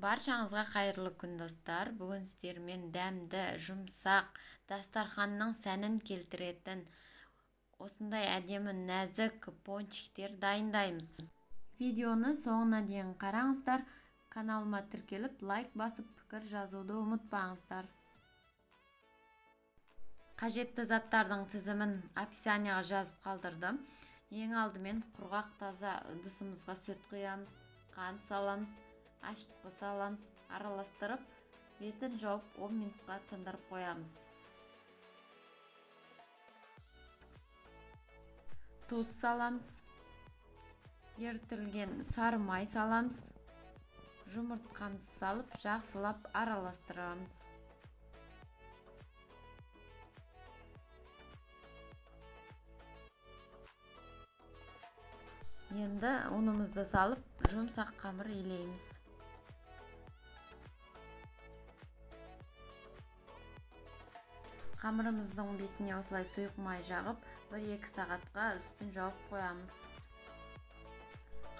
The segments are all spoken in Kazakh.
Баршаңызға қайырлы күн достар. Бүгін сіздермен дәмді, жұмсақ, дастарханның сәнін келтіретін осындай әдемі нәзік пончиктер дайындаймыз. Видеоны соңына дейін қараңыздар. Каналыма тіркеліп, лайк басып, пікір жазуды ұмытпаңыздар. Қажетті заттардың тізімін описанияға жазып қалдырдым. Ең алдымен құрғақ таза ыдысымызға сүт құямыз, қант саламыз, ашытқы саламыз, араластырып, бетін жауып 10 минутқа тындырып қоямыз. Тұз саламыз, ерітілген сары май саламыз, жұмыртқамызды салып, жақсылап араластырамыз. Енді ұнымызды салып, жұмсақ қамыр илейміз. Қамырымыздың бетіне осылай сұйық май жағып, 1-2 сағатқа үстін жауып қоямыз.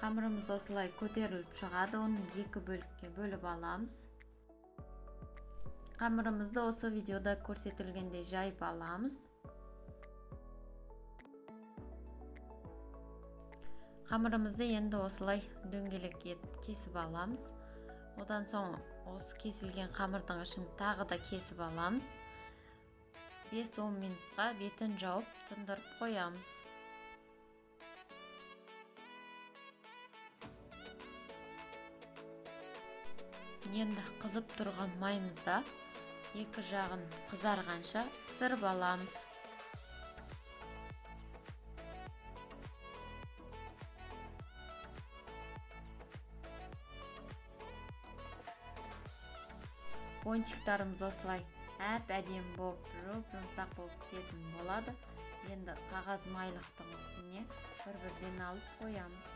Қамырымыз осылай көтеріліп шығады, оны 2 бөлікке бөліп аламыз. Қамырымызды осы видеода көрсетілгендей жайып аламыз. Қамырымызды енді осылай дөңгелек етіп кесіп аламыз. Одан соң осы кесілген қамырдың ішін тағы да кесіп аламыз. 5-10 минутқа бетін жауып тындырып қоямыз. Енді қызып тұрған майымызда екі жағын қызарғанша пісіріп аламыз. Пончиктарымыз осылай әп-әдемі болып, жұмсақ болып пісетін болады. Енді қағаз майлықтың үстіне бір-бірден алып қоямыз.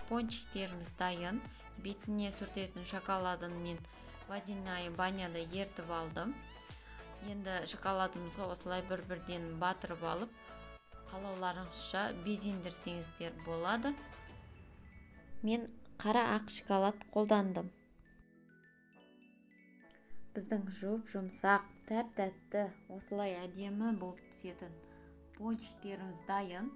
Пончиктеріміз дайын. Бетіне сүртетін шоколадын мен водяной баняда ертіп алдым. Енді шоколадымызға осылай бір-бірден батырып алып, қалауларыңызша безендірсеңіздер болады. Мен қара ақ шоколад қолдандым. Біздің жұмсақ, тәп-тәтті, осылай әдемі болып пісетін пончиктеріміз дайын.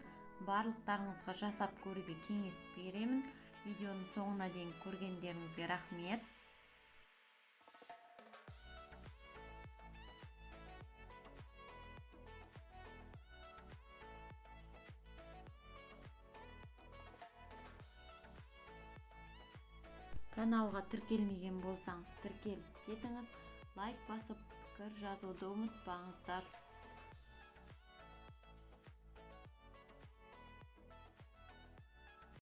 Барлықтарыңызға жасап көруге кеңес беремін. Видеоны соңына дейін көргендеріңізге рахмет. Каналға тіркелмеген болсаңыз, тіркеліп кетіңіз. Лайк басып, пікір жазуды ұмытпаңыздар.